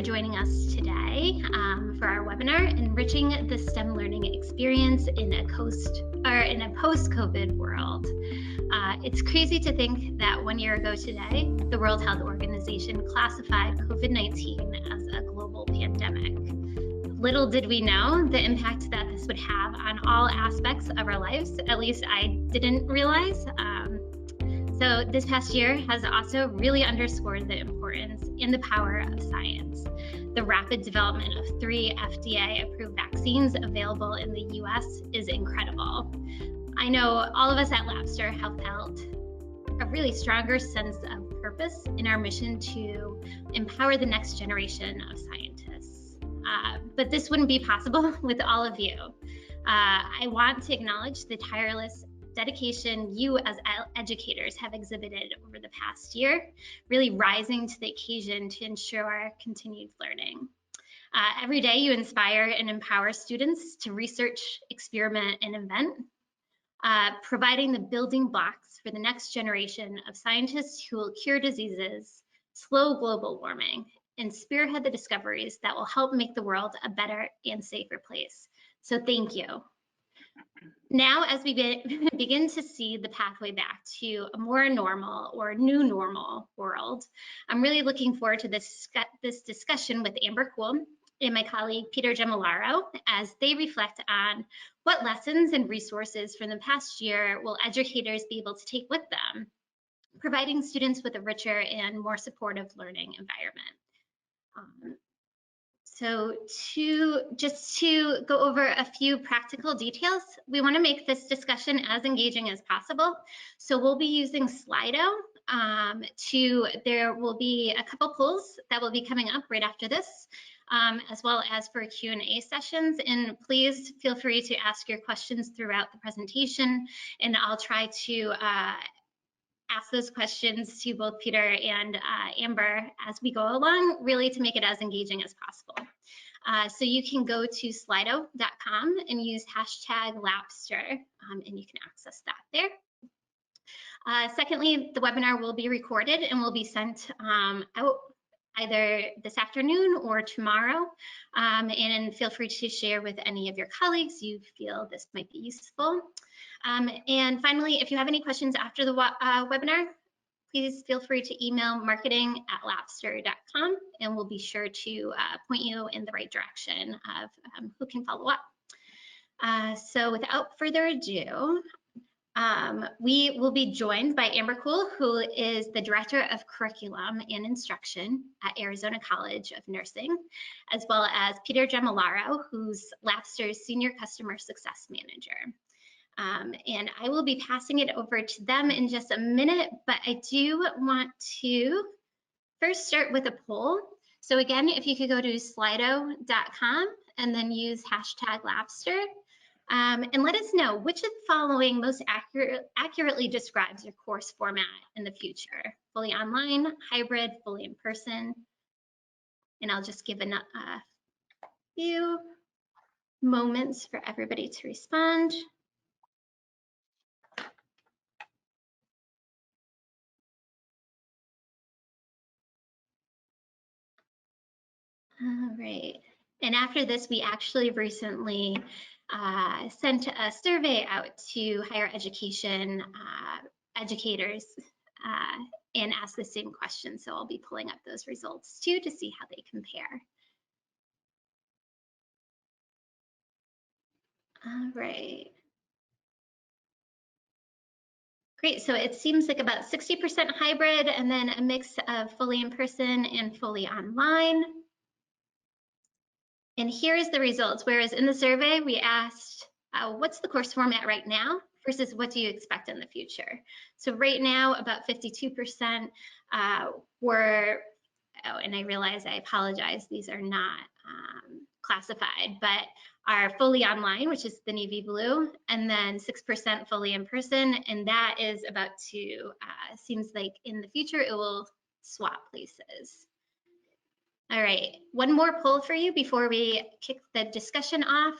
for joining us today for our webinar, Enriching the STEM Learning Experience in a post-COVID world. It's crazy to think that 1 year ago today, the World Health Organization classified COVID-19 as a global pandemic. Little did we know the impact that this would have on all aspects of our lives. At least I didn't realize. So this past year has also really underscored the importance and the power of science. The rapid development of 3 FDA-approved vaccines available in the US is incredible. I know all of us at Labster have felt a really stronger sense of purpose in our mission to empower the next generation of scientists. But this wouldn't be possible with all of you. I want to acknowledge the tireless dedication you as educators have exhibited over the past year, really rising to the occasion to ensure continued learning. Every day you inspire and empower students to research, experiment, and invent, providing the building blocks for the next generation of scientists who will cure diseases, slow global warming, and spearhead the discoveries that will help make the world a better and safer place. So thank you. Now, as we begin to see the pathway back to a more normal or new normal world, I'm really looking forward to this discussion with Amber Kuhl and my colleague Peter Gemellaro as they reflect on what lessons and resources from the past year will educators be able to take with them, providing students with a richer and more supportive learning environment. So just to go over a few practical details, we want to make this discussion as engaging as possible. So we'll be using Slido. There will be a couple polls that will be coming up right after this, as well as for Q&A sessions. And please feel free to ask your questions throughout the presentation, and I'll try to ask those questions to both Peter and Amber as we go along, really to make it as engaging as possible. So you can go to slido.com and use #Labster, and you can access that there. Secondly, the webinar will be recorded and will be sent out either this afternoon or tomorrow. And feel free to share with any of your colleagues you feel this might be useful. And finally, if you have any questions after the webinar, please feel free to email marketing@labster.com, and we'll be sure to point you in the right direction of who can follow up. So without further ado, we will be joined by Amber Kuhl, who is the Director of Curriculum and Instruction at Arizona College of Nursing, as well as Peter Gemellaro, who's Labster's Senior Customer Success Manager. And I will be passing it over to them in just a minute, but I do want to first start with a poll. So again, if you could go to slido.com and then use #Labster, and let us know which of the following most accurately describes your course format in the future: fully online, hybrid, fully in person. And I'll just give a few moments for everybody to respond. All right, and after this, we actually recently sent a survey out to higher education educators and asked the same question. So I'll be pulling up those results too to see how they compare. All right. Great, so it seems like about 60% hybrid and then a mix of fully in person and fully online. And here's the results, whereas in the survey, we asked, what's the course format right now versus what do you expect in the future? So right now, about 52% were, oh, and I realize, I apologize, these are not classified, but are fully online, which is the navy blue, and then 6% fully in person, and that is about to, seems like in the future, it will swap places. All right, one more poll for you before we kick the discussion off.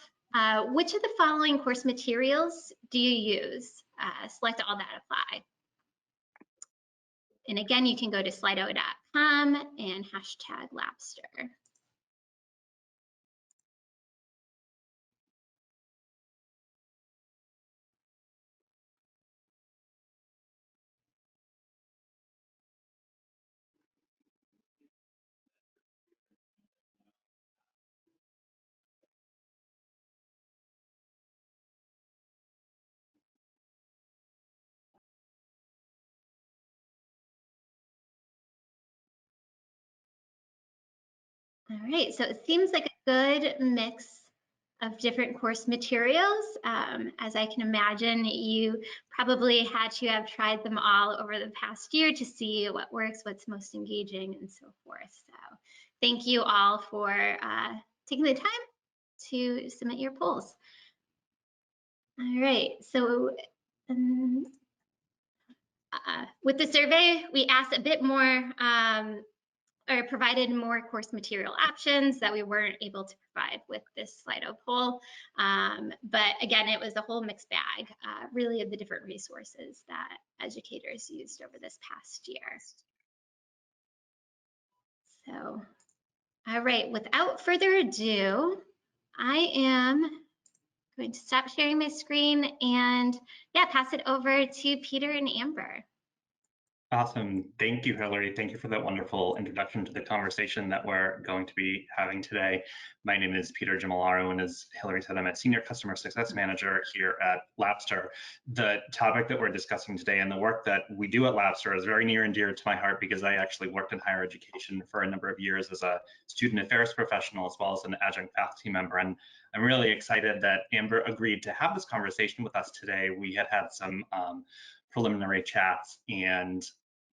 Which of the following course materials do you use? Select all that apply. And again, you can go to slido.com and #Labster. All right, so it seems like a good mix of different course materials. As I can imagine, you probably had to have tried them all over the past year to see what works, what's most engaging, and so forth. So thank you all for taking the time to submit your polls. All right, so um, with the survey, we asked a bit more or provided more course material options that we weren't able to provide with this Slido poll. But again, it was a whole mixed bag, really, of the different resources that educators used over this past year. So, all right, without further ado, I am going to stop sharing my screen and pass it over to Peter and Amber. Awesome. Thank you, Hillary. Thank you for that wonderful introduction to the conversation that we're going to be having today. My name is Peter Gemilaro, and as Hillary said, I'm a Senior Customer Success Manager here at Labster. The topic that we're discussing today and the work that we do at Labster is very near and dear to my heart because I actually worked in higher education for a number of years as a student affairs professional as well as an adjunct faculty member. And I'm really excited that Amber agreed to have this conversation with us today. We had some preliminary chats, and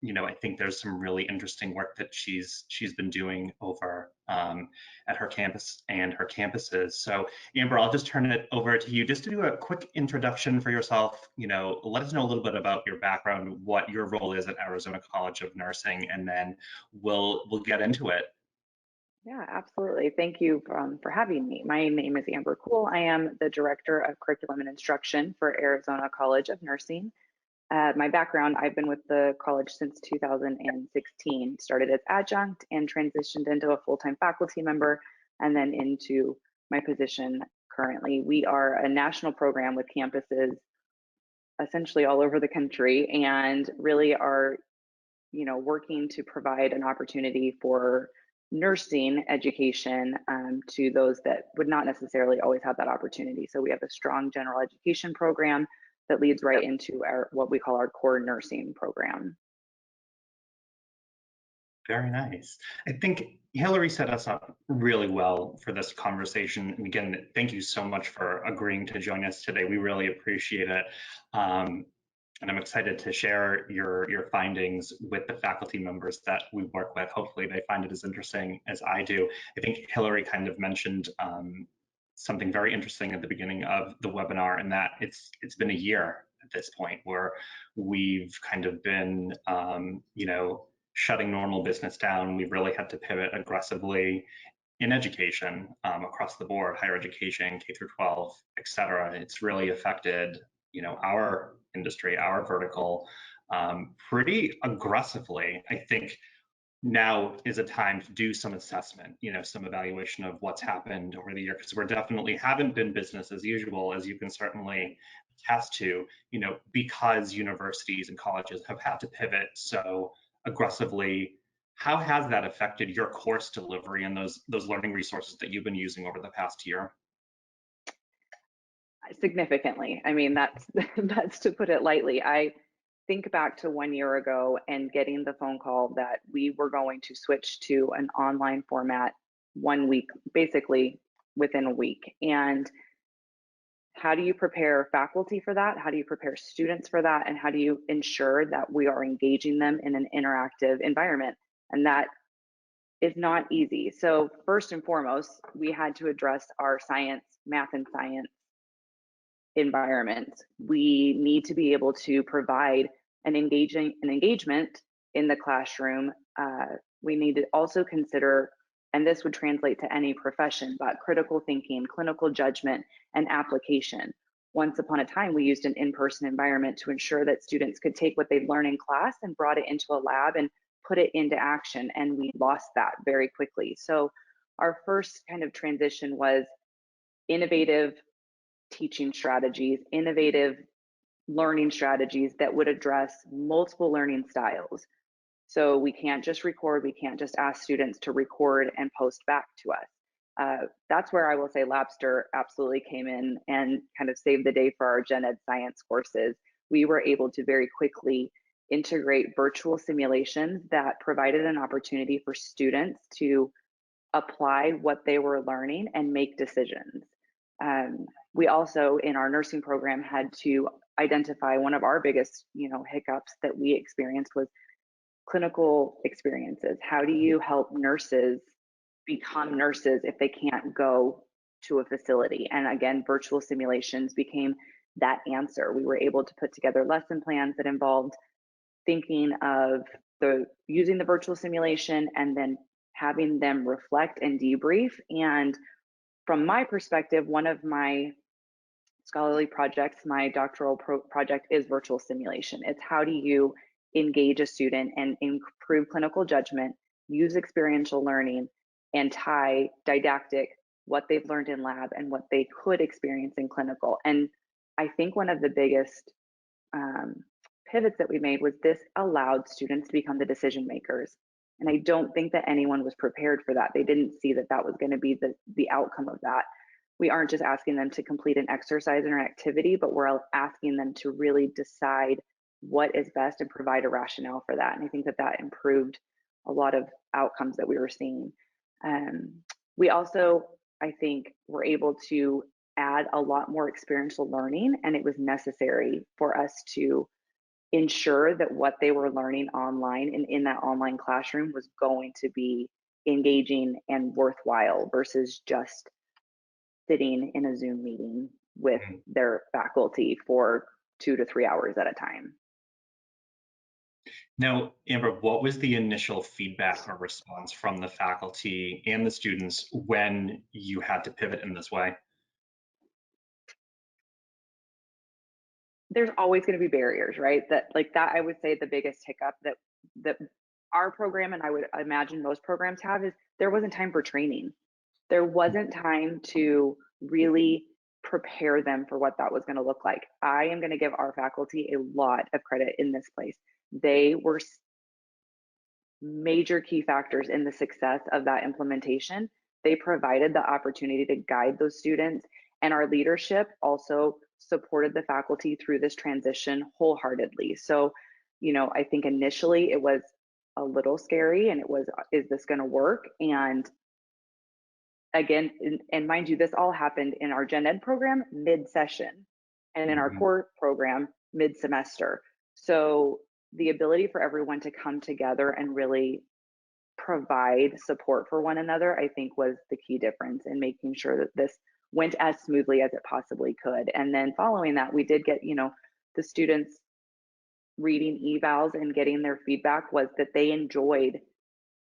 I think there's some really interesting work that she's been doing over at her campus and her campuses. So Amber, I'll just turn it over to you just to do a quick introduction for yourself. Let us know a little bit about your background, what your role is at Arizona College of Nursing, and then we'll get into it. Yeah, absolutely. Thank you for having me. My name is Amber Kuhl. I am the Director of Curriculum and Instruction for Arizona College of Nursing. My background, I've been with the college since 2016, started as adjunct and transitioned into a full-time faculty member and then into my position currently. We are a national program with campuses essentially all over the country and really are, working to provide an opportunity for nursing education to those that would not necessarily always have that opportunity. So we have a strong general education program that leads right into what we call our core nursing program. Very nice. I think Hillary set us up really well for this conversation. And again, thank you so much for agreeing to join us today. We really appreciate it. And I'm excited to share your findings with the faculty members that we work with. Hopefully they find it as interesting as I do. I think Hillary kind of mentioned something very interesting at the beginning of the webinar, and that it's been a year at this point where we've kind of been, shutting normal business down. We've really had to pivot aggressively in education across the board, higher education, K through 12, et cetera. It's really affected, our industry, our vertical, pretty aggressively. I think now is a time to do some assessment, some evaluation of what's happened over the year, because we're definitely haven't been business as usual, as you can certainly attest to, because universities and colleges have had to pivot so aggressively. How has that affected your course delivery and those learning resources that you've been using over the past year? Significantly. I mean, that's to put it lightly. I think back to 1 year ago and getting the phone call that we were going to switch to an online format 1 week, basically within a week. And how do you prepare faculty for that? How do you prepare students for that? And how do you ensure that we are engaging them in an interactive environment? And that is not easy. So first and foremost, we had to address our math and science environment. We need to be able to provide an engagement in the classroom. We need to also consider, and this would translate to any profession, but critical thinking, clinical judgment, and application. Once upon a time, we used an in-person environment to ensure that students could take what they'd learned in class and brought it into a lab and put it into action, and we lost that very quickly. So our first kind of transition was innovative teaching strategies, innovative learning strategies that would address multiple learning styles. So we can't just record, we can't just ask students to record and post back to us. That's where I will say Labster absolutely came in and kind of saved the day for our gen ed science courses. We were able to very quickly integrate virtual simulations that provided an opportunity for students to apply what they were learning and make decisions. We also, in our nursing program, had to identify one of our biggest, hiccups that we experienced was clinical experiences. How do you help nurses become nurses if they can't go to a facility? And again, virtual simulations became that answer. We were able to put together lesson plans that involved thinking of using the virtual simulation and then having them reflect and debrief. And from my perspective, one of my scholarly projects, my doctoral project, is virtual simulation. It's how do you engage a student and improve clinical judgment, use experiential learning, and tie didactic, what they've learned in lab and what they could experience in clinical. And I think one of the biggest pivots that we made was this allowed students to become the decision makers. And I don't think that anyone was prepared for that. They didn't see that that was going to be the outcome of that. We aren't just asking them to complete an exercise or an activity, but we're asking them to really decide what is best and provide a rationale for that. And I think that that improved a lot of outcomes that we were seeing. We also, I think, were able to add a lot more experiential learning, and it was necessary for us to ensure that what they were learning online and in that online classroom was going to be engaging and worthwhile versus just sitting in a Zoom meeting with their faculty for 2 to 3 hours at a time. Now, Amber, what was the initial feedback or response from the faculty and the students when you had to pivot in this way? There's always going to be barriers, right? That I would say the biggest hiccup that our program, and I would imagine most programs have, is there wasn't time for training. There wasn't time to really prepare them for what that was going to look like. I am going to give our faculty a lot of credit in this place. They were major key factors in the success of that implementation. They provided the opportunity to guide those students, and our leadership also supported the faculty through this transition wholeheartedly. So, I think initially it was a little scary, and it was, is this going to work? And again, and mind you, this all happened in our gen ed program mid-session and in our core program mid-semester. So the ability for everyone to come together and really provide support for one another, I think, was the key difference in making sure that this went as smoothly as it possibly could. And then following that, we did get, the students reading evals and getting their feedback was that they enjoyed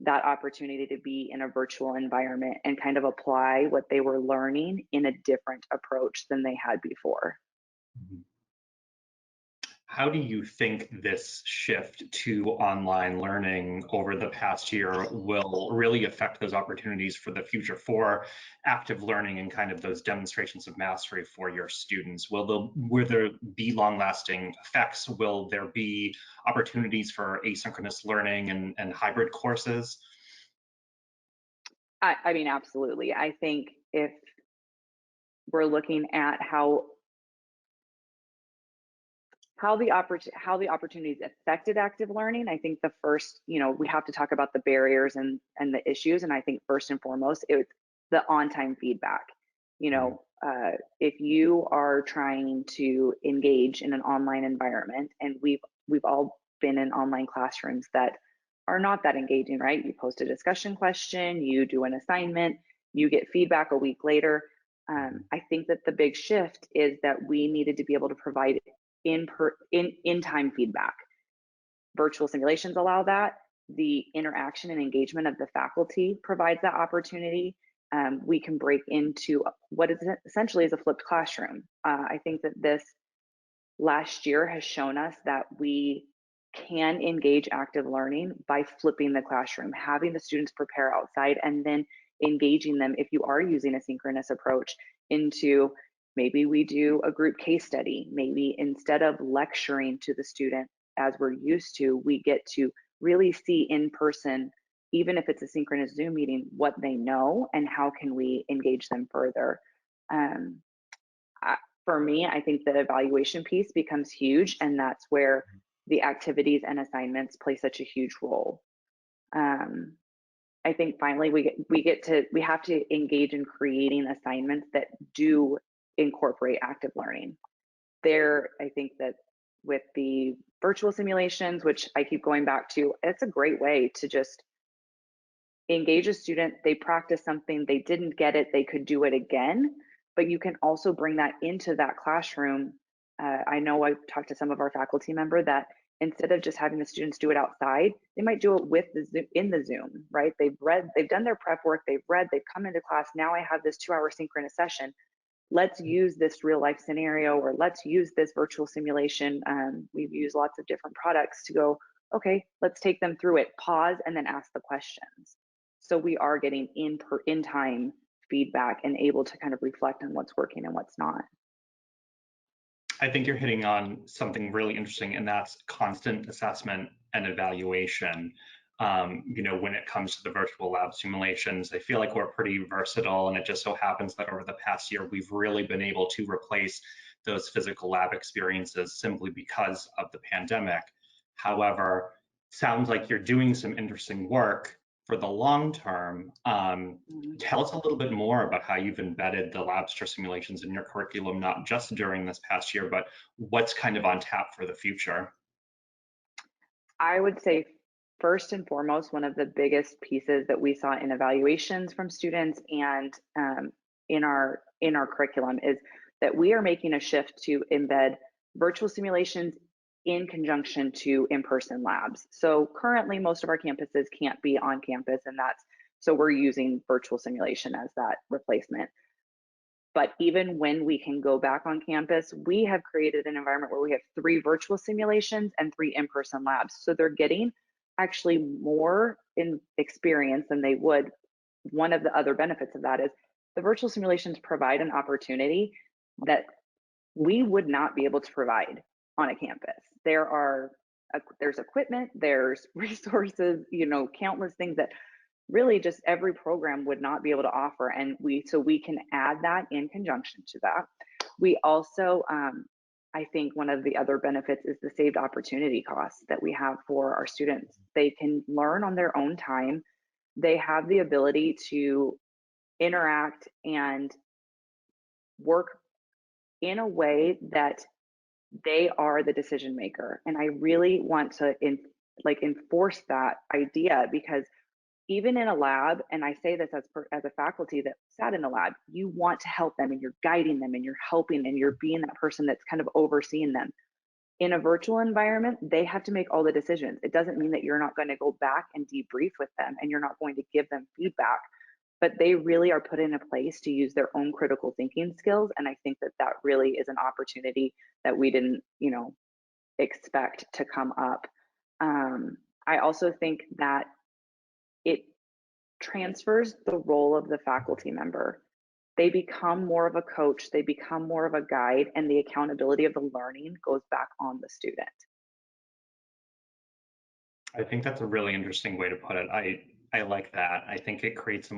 that opportunity to be in a virtual environment and kind of apply what they were learning in a different approach than they had before. How do you think this shift to online learning over the past year will really affect those opportunities for the future for active learning and kind of those demonstrations of mastery for your students? Will there be long-lasting effects? Will there be opportunities for asynchronous learning and hybrid courses? I mean, absolutely. I think if we're looking at how the opportunities affected active learning, I think the first, we have to talk about the barriers and the issues. And I think first and foremost, it's the on-time feedback. If you are trying to engage in an online environment, and we've all been in online classrooms that are not that engaging, right? You post a discussion question, you do an assignment, you get feedback a week later. I think that the big shift is that we needed to be able to provide in-time feedback. Virtual simulations allow that. The interaction and engagement of the faculty provides that opportunity. We can break into what is essentially is a flipped classroom. I think that this last year has shown us that we can engage active learning by flipping the classroom, having the students prepare outside, and then engaging them, if you are using a synchronous approach, into maybe we do a group case study. Maybe instead of lecturing to the student as we're used to, we get to really see in person, even if it's a synchronous Zoom meeting, what they know and how can we engage them further. For me, I think the evaluation piece becomes huge, and that's where the activities and assignments play such a huge role. I think finally we have to engage in creating assignments that do incorporate active learning. I think that with the virtual simulations, which I keep going back to, it's a great way to just engage a student. They practice something, they didn't get it, they could do it again, but you can also bring that into that classroom. I know I've talked to some of our faculty member that instead of just having the students do it outside, they might do it with in the Zoom, right? They've done their prep work, they've read, they've come into class. Now I have this 2-hour synchronous session. Let's use this real life scenario, or let's use this virtual simulation. We've used lots of different products to go, okay, let's take them through it, pause, and then ask the questions. So we are getting in time feedback and able to kind of reflect on what's working and what's not. I think you're hitting on something really interesting, and that's constant assessment and evaluation. When it comes to the virtual lab simulations, I feel like we're pretty versatile, and it just so happens that over the past year, we've really been able to replace those physical lab experiences simply because of the pandemic. However, sounds like you're doing some interesting work for the long term. Tell us a little bit more about how you've embedded the Labster simulations in your curriculum, not just during this past year, but what's kind of on tap for the future. I would say first and foremost, one of the biggest pieces that we saw in evaluations from students and in our curriculum is that we are making a shift to embed virtual simulations in conjunction to in-person labs. So currently most of our campuses can't be on campus, and so we're using virtual simulation as that replacement. But even when we can go back on campus, we have created an environment where we have 3 virtual simulations and 3 in-person labs. So they're getting actually more in experience than they would. One of the other benefits of that is the virtual simulations provide an opportunity that we would not be able to provide on a campus. There's equipment, there's resources, countless things that really just every program would not be able to offer. And so we can add that in conjunction to that. We also, I think one of the other benefits is the saved opportunity costs that we have for our students. They can learn on their own time. They have the ability to interact and work in a way that they are the decision maker. And I really want to enforce that idea, because even in a lab, and I say this as a faculty that sat in a lab, you want to help them and you're guiding them and you're helping and you're being that person that's kind of overseeing them. In a virtual environment, they have to make all the decisions. It doesn't mean that you're not going to go back and debrief with them and you're not going to give them feedback, but they really are put in a place to use their own critical thinking skills. And I think that that really is an opportunity that we didn't, expect to come up. I also think that it transfers the role of the faculty member. They become more of a coach, they become more of a guide, and the accountability of the learning goes back on the student. I think that's a really interesting way to put it. I like that. I think it creates it's a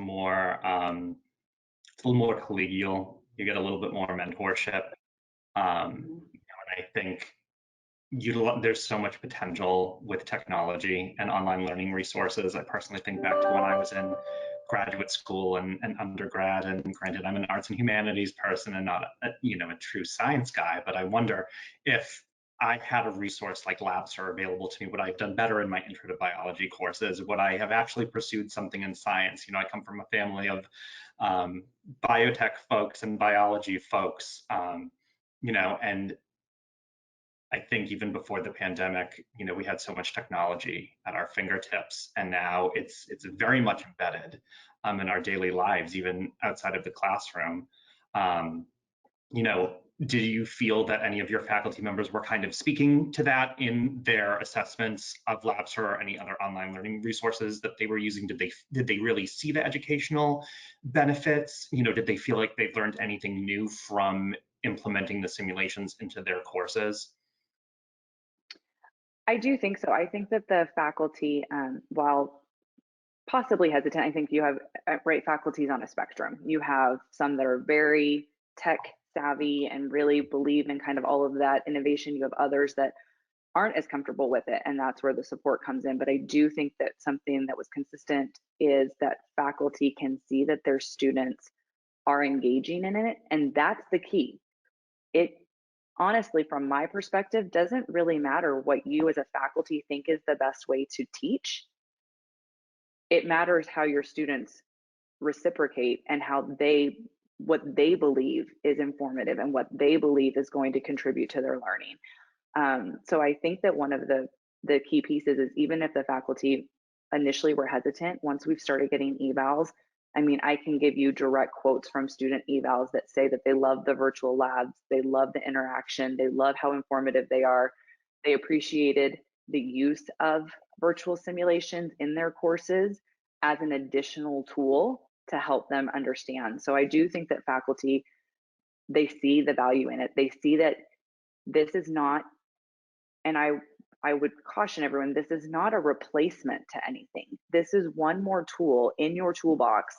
little more collegial. You get a little bit more mentorship. And I think there's so much potential with technology and online learning resources. I personally think back to when I was in graduate school and undergrad, and granted, I'm an arts and humanities person and not a true science guy, but I wonder if I had a resource like Labster available to me, would I have done better in my intro to biology courses? Would I have actually pursued something in science? I come from a family of biotech folks and biology folks, and I think even before the pandemic, we had so much technology at our fingertips, and now it's very much embedded in our daily lives, even outside of the classroom. Do you feel that any of your faculty members were kind of speaking to that in their assessments of Labster or any other online learning resources that they were using? Did they really see the educational benefits? Did they feel like they've learned anything new from implementing the simulations into their courses? I do think so. I think that the faculty, while possibly hesitant, I think you have faculties on a spectrum. You have some that are very tech savvy and really believe in kind of all of that innovation. You have others that aren't as comfortable with it, and that's where the support comes in. But I do think that something that was consistent is that faculty can see that their students are engaging in it, and that's the key. It honestly, from my perspective, doesn't really matter what you as a faculty think is the best way to teach. It matters how your students reciprocate and what they believe is informative and what they believe is going to contribute to their learning. So I think that one of the key pieces is, even if the faculty initially were hesitant, once we've started getting evals, I mean, I can give you direct quotes from student evals that say that they love the virtual labs, they love the interaction, they love how informative they are, they appreciated the use of virtual simulations in their courses as an additional tool to help them understand. So I do think that faculty, they see the value in it. They see that this is not, and I would caution everyone, this is not a replacement to anything. This is one more tool in your toolbox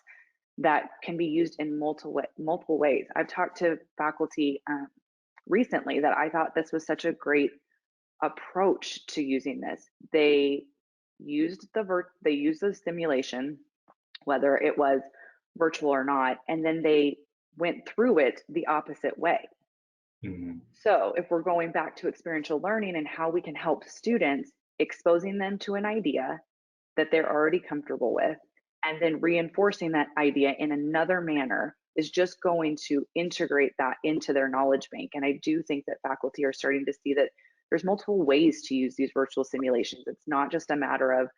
that can be used in multiple ways. I've talked to faculty recently that I thought this was such a great approach to using this. They used the simulation, whether it was virtual or not, and then they went through it the opposite way. Mm-hmm. So if we're going back to experiential learning and how we can help students, exposing them to an idea that they're already comfortable with, and then reinforcing that idea in another manner is just going to integrate that into their knowledge bank. And I do think that faculty are starting to see that there's multiple ways to use these virtual simulations. It's not just a matter of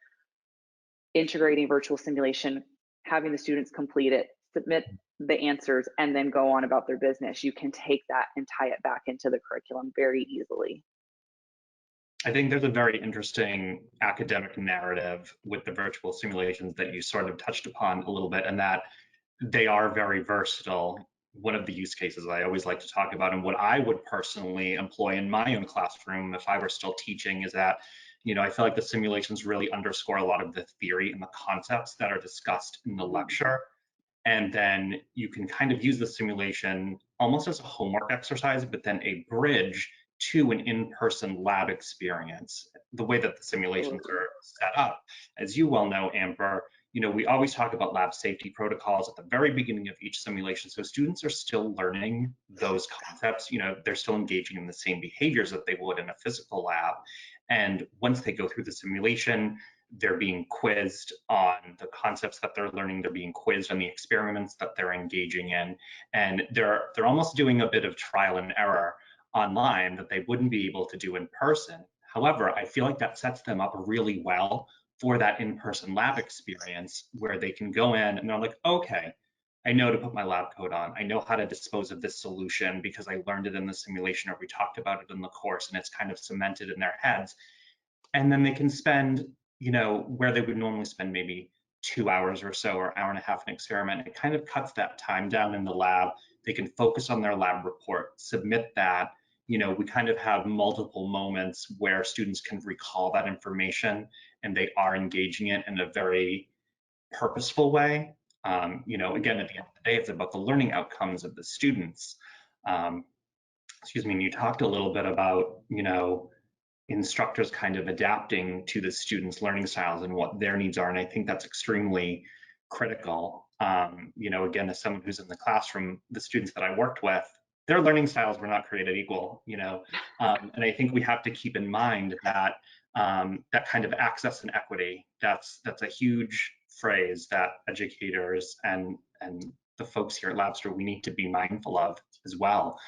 integrating virtual simulation, having the students complete it, submit the answers, and then go on about their business. You can take that and tie it back into the curriculum very easily. I think there's a very interesting academic narrative with the virtual simulations that you sort of touched upon a little bit, and that they are very versatile. One of the use cases I always like to talk about, and what I would personally employ in my own classroom if I were still teaching, is that, you know, I feel like the simulations really underscore a lot of the theory and the concepts that are discussed in the lecture. And then you can kind of use the simulation almost as a homework exercise, but then a bridge to an in-person lab experience. The way that the simulations are set up, as you well know, Amber, you know, we always talk about lab safety protocols at the very beginning of each simulation. So students are still learning those concepts. You know, they're still engaging in the same behaviors that they would in a physical lab. And once they go through the simulation, they're being quizzed on the concepts that they're learning. They're being quizzed on the experiments that they're engaging in. And they're almost doing a bit of trial and error online that they wouldn't be able to do in person. However, I feel like that sets them up really well for that in-person lab experience, where they can go in and they're like, okay, I know to put my lab coat on. I know how to dispose of this solution because I learned it in the simulation, or we talked about it in the course, and it's kind of cemented in their heads. And then they can spend, you know, where they would normally spend maybe 2 hours or so, or hour and a half an experiment, it kind of cuts that time down in the lab. They can focus on their lab report, submit that. You know, we kind of have multiple moments where students can recall that information and they are engaging it in a very purposeful way. You know, again, at the end of the day, it's about the learning outcomes of the students. Excuse me, and you talked a little bit about, you know, instructors kind of adapting to the students' learning styles and what their needs are. And I think that's extremely critical. You know, again, as someone who's in the classroom, the students that I worked with, their learning styles were not created equal, you know. And I think we have to keep in mind that that kind of access and equity, that's a huge phrase that educators and the folks here at Labster, we need to be mindful of as well.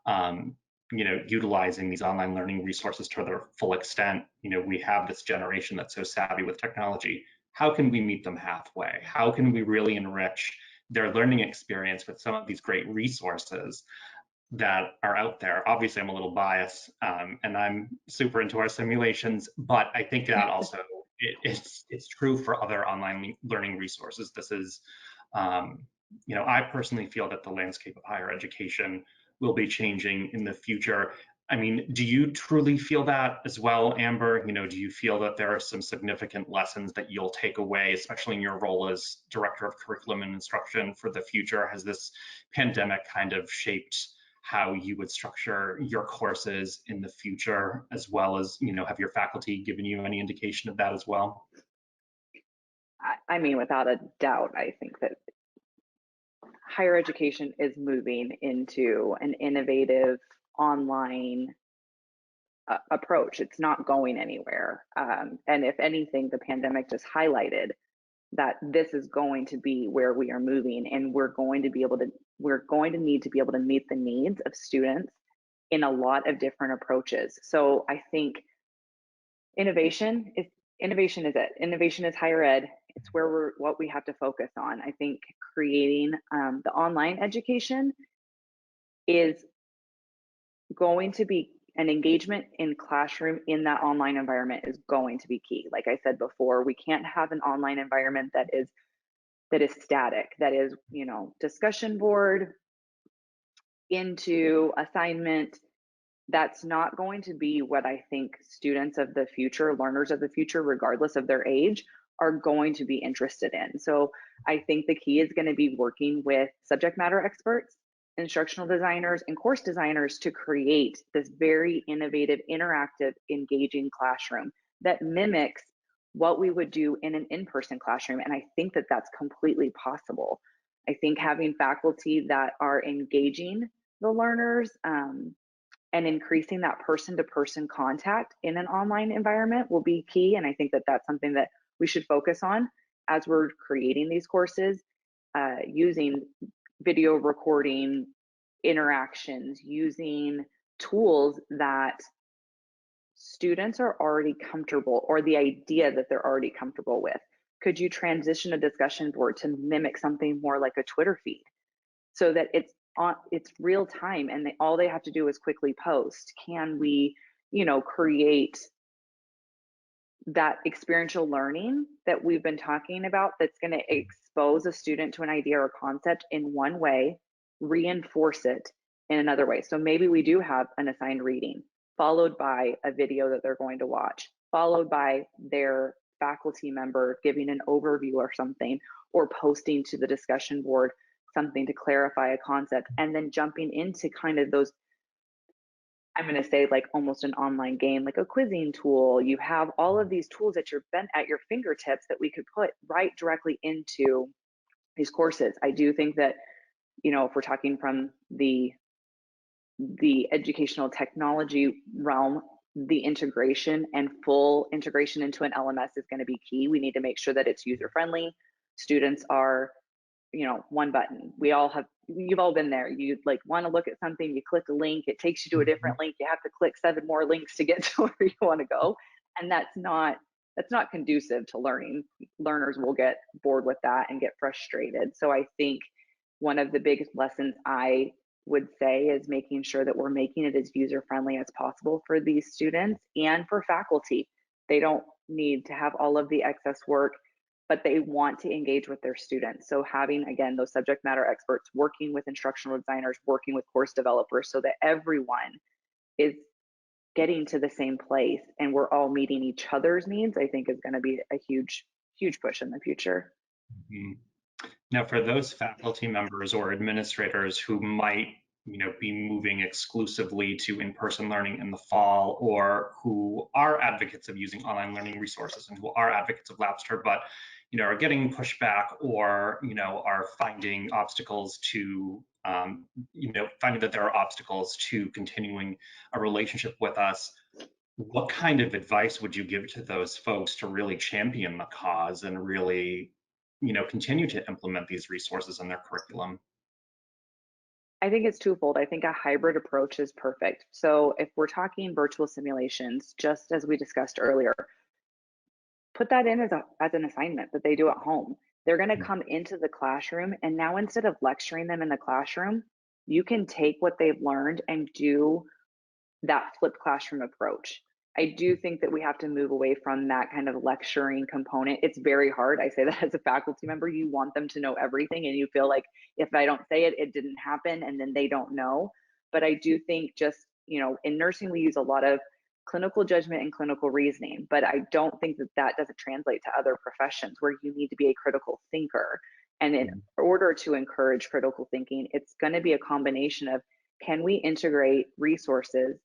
You know, utilizing these online learning resources to their full extent. You know, we have this generation that's so savvy with technology. How can we meet them halfway? How can we really enrich their learning experience with some of these great resources that are out there? Obviously, I'm a little biased, and I'm super into our simulations, but I think that also it's true for other online learning resources. This is, you know, I personally feel that the landscape of higher education will be changing in the future. I mean, do you truly feel that as well, Amber? You know, do you feel that there are some significant lessons that you'll take away, especially in your role as Director of Curriculum and Instruction, for the future? Has this pandemic kind of shaped how you would structure your courses in the future, as well as, have your faculty given you any indication of that as well? I mean, without a doubt, I think that higher education is moving into an innovative online approach. It's not going anywhere. And if anything, the pandemic just highlighted that this is going to be where we are moving, and we're going to need to be able to meet the needs of students in a lot of different approaches. So I think innovation is it. Innovation is higher ed. It's what we have to focus on. I think creating the online education is going to be an engagement in classroom in that online environment is going to be key. Like I said before, we can't have an online environment that is static, that is, discussion board into assignment. That's not going to be what I think students of the future, learners of the future, regardless of their age, are going to be interested in. So I think the key is going to be working with subject matter experts, instructional designers, and course designers to create this very innovative, interactive, engaging classroom that mimics what we would do in an in-person classroom. And I think that that's completely possible. I think having faculty that are engaging the learners and increasing that person-to-person contact in an online environment will be key. And I think that that's something that we should focus on as we're creating these courses, using video recording, interactions, using tools that students are already comfortable, or the idea that they're already comfortable with. Could you transition a discussion board to mimic something more like a Twitter feed, so that it's real time and all they have to do is quickly post? Can we, create that experiential learning that we've been talking about, that's going to expose a student to an idea or concept in one way, reinforce it in another way? So maybe we do have an assigned reading followed by a video that they're going to watch, followed by their faculty member giving an overview or something, or posting to the discussion board something to clarify a concept, and then jumping into kind of those, I'm going to say, like almost an online game, like a quizzing tool. You have all of these tools at your fingertips that we could put right directly into these courses. I do think that, if we're talking from the educational technology realm, the integration and full integration into an LMS is going to be key. We need to make sure that it's user friendly. Students are, one button. You've all been there. You want to look at something, you click a link, it takes you to a different link. You have to click 7 more links to get to where you want to go. And that's not conducive to learning. Learners will get bored with that and get frustrated. So I think one of the biggest lessons I would say is making sure that we're making it as user friendly as possible for these students and for faculty. They don't need to have all of the excess work, but they want to engage with their students. So having, again, those subject matter experts, working with instructional designers, working with course developers, so that everyone is getting to the same place and we're all meeting each other's needs, I think is going to be a huge, huge push in the future. Mm-hmm. Now, for those faculty members or administrators who might, be moving exclusively to in-person learning in the fall, or who are advocates of using online learning resources and who are advocates of Labster, but, are getting pushback, or, are finding obstacles to, finding that there are obstacles to continuing a relationship with us, what kind of advice would you give to those folks to really champion the cause and really, continue to implement these resources in their curriculum? I think it's twofold. I think a hybrid approach is perfect. So if we're talking virtual simulations, just as we discussed earlier, put that in as an assignment that they do at home. They're going to come into the classroom, and now instead of lecturing them in the classroom, you can take what they've learned and do that flipped classroom approach. I do think that we have to move away from that kind of lecturing component. It's very hard. I say that as a faculty member. You want them to know everything, and you feel like if I don't say it, it didn't happen, and then they don't know. But I do think just, in nursing, we use a lot of clinical judgment and clinical reasoning, but I don't think that doesn't translate to other professions where you need to be a critical thinker. And in order to encourage critical thinking, it's going to be a combination of can we integrate resources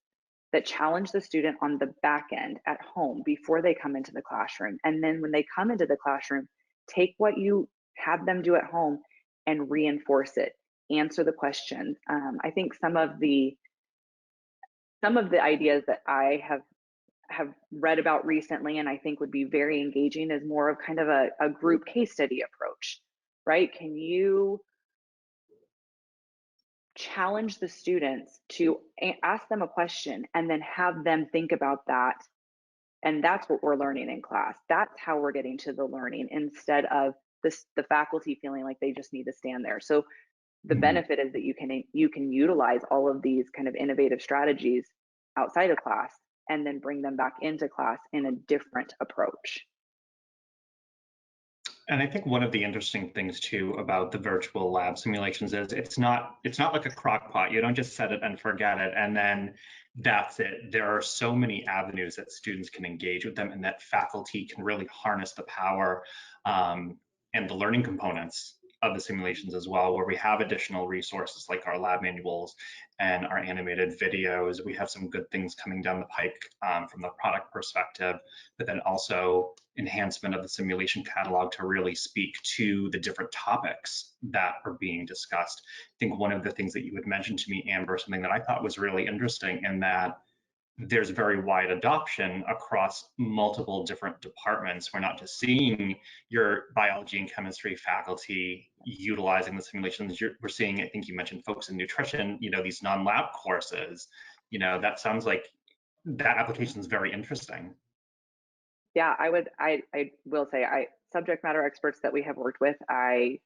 that challenge the student on the back end at home before they come into the classroom? And then when they come into the classroom, take what you have them do at home and reinforce it, answer the questions. I think some of the ideas that I have read about recently and I think would be very engaging is more of kind of a group case study approach, right? Can you challenge the students to ask them a question and then have them think about that? And that's what we're learning in class. That's how we're getting to the learning, instead of the faculty feeling like they just need to stand there. So the benefit is that you can utilize all of these kind of innovative strategies outside of class and then bring them back into class in a different approach. And I think one of the interesting things too about the virtual lab simulations is it's not like a crock pot. You don't just set it and forget it and then that's it. There are so many avenues that students can engage with them and that faculty can really harness the power and the learning components of the simulations as well, where we have additional resources like our lab manuals and our animated videos. We have some good things coming down the pike from the product perspective, but then also enhancement of the simulation catalog to really speak to the different topics that are being discussed. I think one of the things that you had mentioned to me, Amber, something that I thought was really interesting, in that there's very wide adoption across multiple different departments. We're not just seeing your biology and chemistry faculty utilizing the simulations. We're seeing, I think you mentioned folks in nutrition, these non-lab courses. That sounds like that application is very interesting. Yeah, I will say, subject matter experts that we have worked with, I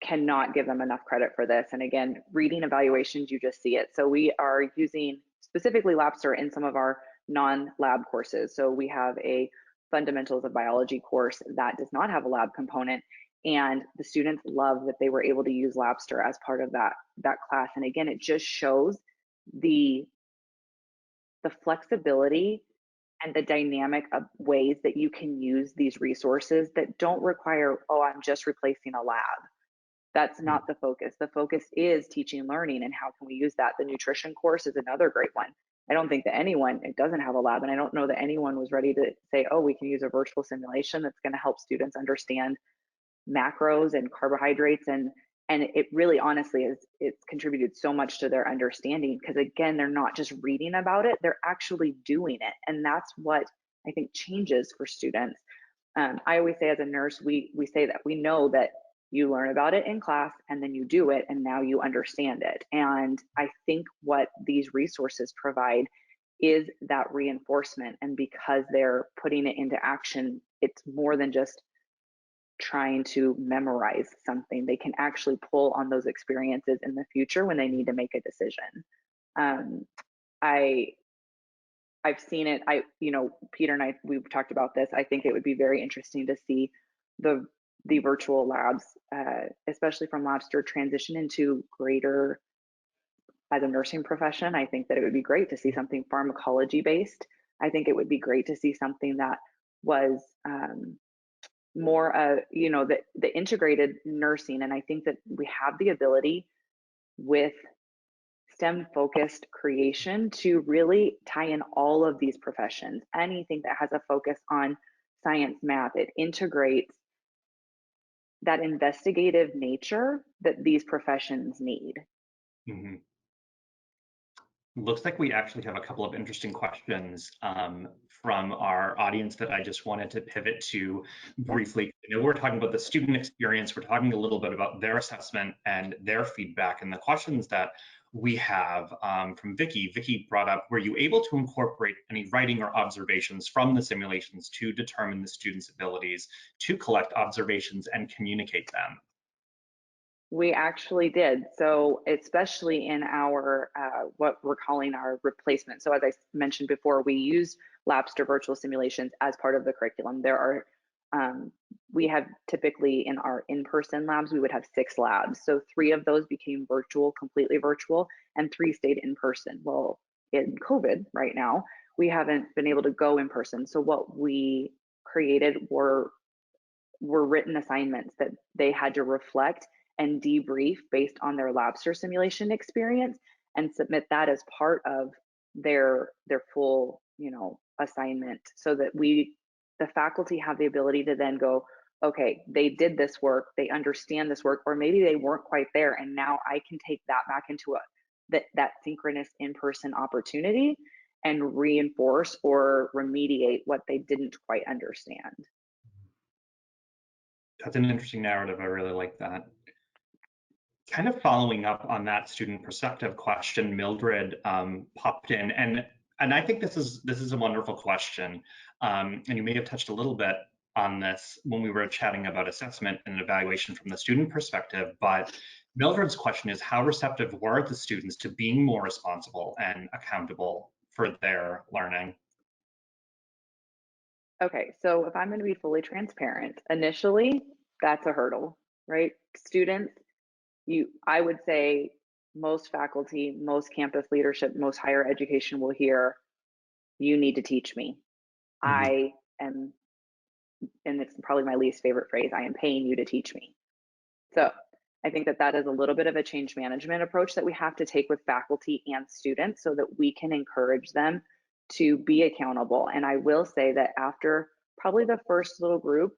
cannot give them enough credit for this. And again, reading evaluations, you just see it. So we are using specifically Labster in some of our non-lab courses. So we have a fundamentals of biology course that does not have a lab component, and the students love that they were able to use Labster as part of that class. And again, it just shows the flexibility and the dynamic of ways that you can use these resources that don't require, oh, I'm just replacing a lab. That's not the focus. The focus is teaching learning, and how can we use that? The nutrition course is another great one. I don't think that it doesn't have a lab, and I don't know that anyone was ready to say, oh, we can use a virtual simulation that's going to help students understand macros and carbohydrates, and it really honestly it's contributed so much to their understanding, because again, they're not just reading about it, they're actually doing it, and that's what I think changes for students. I always say, as a nurse, we say that we know that you learn about it in class and then you do it and now you understand it. And I think what these resources provide is that reinforcement, and because they're putting it into action, it's more than just trying to memorize something. They can actually pull on those experiences in the future when they need to make a decision. I've seen it. Peter and I, we've talked about this. I think it would be very interesting to see the virtual labs, especially from Labster, transition into greater, as a nursing profession. I think that it would be great to see something pharmacology based. I think it would be great to see something that was more the integrated nursing. And I think that we have the ability with STEM focused creation to really tie in all of these professions. Anything that has a focus on science, math, it integrates that investigative nature that these professions need. Mm-hmm. Looks like we actually have a couple of interesting questions from our audience that I just wanted to pivot to briefly. We're talking about the student experience. We're talking a little bit about their assessment and their feedback. And the questions that we have from Vicky. Vicky brought up, were you able to incorporate any writing or observations from the simulations to determine the students' abilities to collect observations and communicate them? We actually did. So especially in our, what we're calling our replacement. So as I mentioned before, we use Labster virtual simulations as part of the curriculum. There are, we have typically in our in-person labs, we would have 6 labs. So 3 of those became virtual, completely virtual, and 3 stayed in person. Well, in COVID right now, we haven't been able to go in person. So what we created were written assignments that they had to reflect and debrief based on their lobster simulation experience and submit that as part of their full, assignment, so that the faculty have the ability to then go, okay, they did this work, they understand this work, or maybe they weren't quite there, and now I can take that back into that synchronous in-person opportunity and reinforce or remediate what they didn't quite understand. That's an interesting narrative. I really like that. Kind of following up on that student perspective question, Mildred popped in, and I think this is a wonderful question, and you may have touched a little bit on this when we were chatting about assessment and evaluation from the student perspective. But Mildred's question is, how receptive were the students to being more responsible and accountable for their learning? Okay, so if I'm going to be fully transparent, initially that's a hurdle, right? Students, I would say most faculty, most campus leadership, most higher education will hear, you need to teach me. I am, and it's probably my least favorite phrase, I am paying you to teach me. So I think that is a little bit of a change management approach that we have to take with faculty and students so that we can encourage them to be accountable. And I will say that after probably the first little group,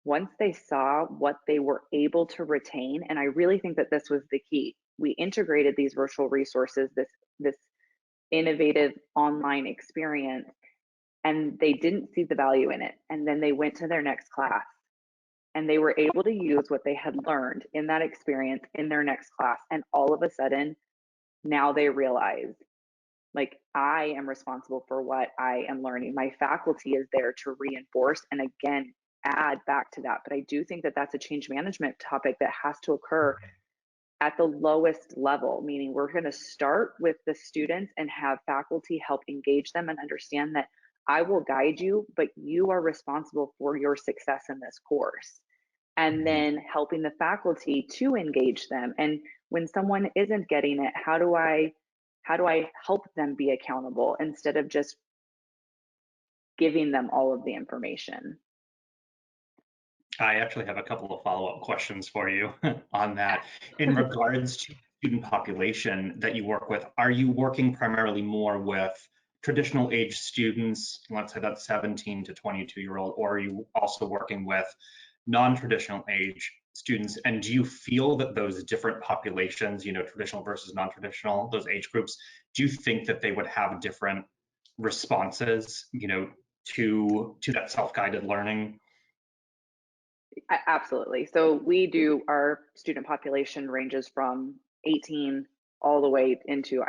once they saw what they were able to retain, and I really think that this was the key, we integrated these virtual resources, this innovative online experience, and they didn't see the value in it. And then they went to their next class and they were able to use what they had learned in that experience in their next class. And all of a sudden, now they realize, like, I am responsible for what I am learning. My faculty is there to reinforce and again, add back to that. But I do think that that's a change management topic that has to occur at the lowest level, meaning we're going to start with the students and have faculty help engage them and understand that I will guide you, but you are responsible for your success in this course. And then helping the faculty to engage them. And when someone isn't getting it, how do I help them be accountable instead of just giving them all of the information? I actually have a couple of follow-up questions for you on that. In regards to student population that you work with, are you working primarily more with traditional age students, let's say that's 17 to 22-year-old, or are you also working with non-traditional age students? And do you feel that those different populations, traditional versus non-traditional, those age groups, do you think that they would have different responses, to that self-guided learning? Absolutely. So our student population ranges from 18 all the way into,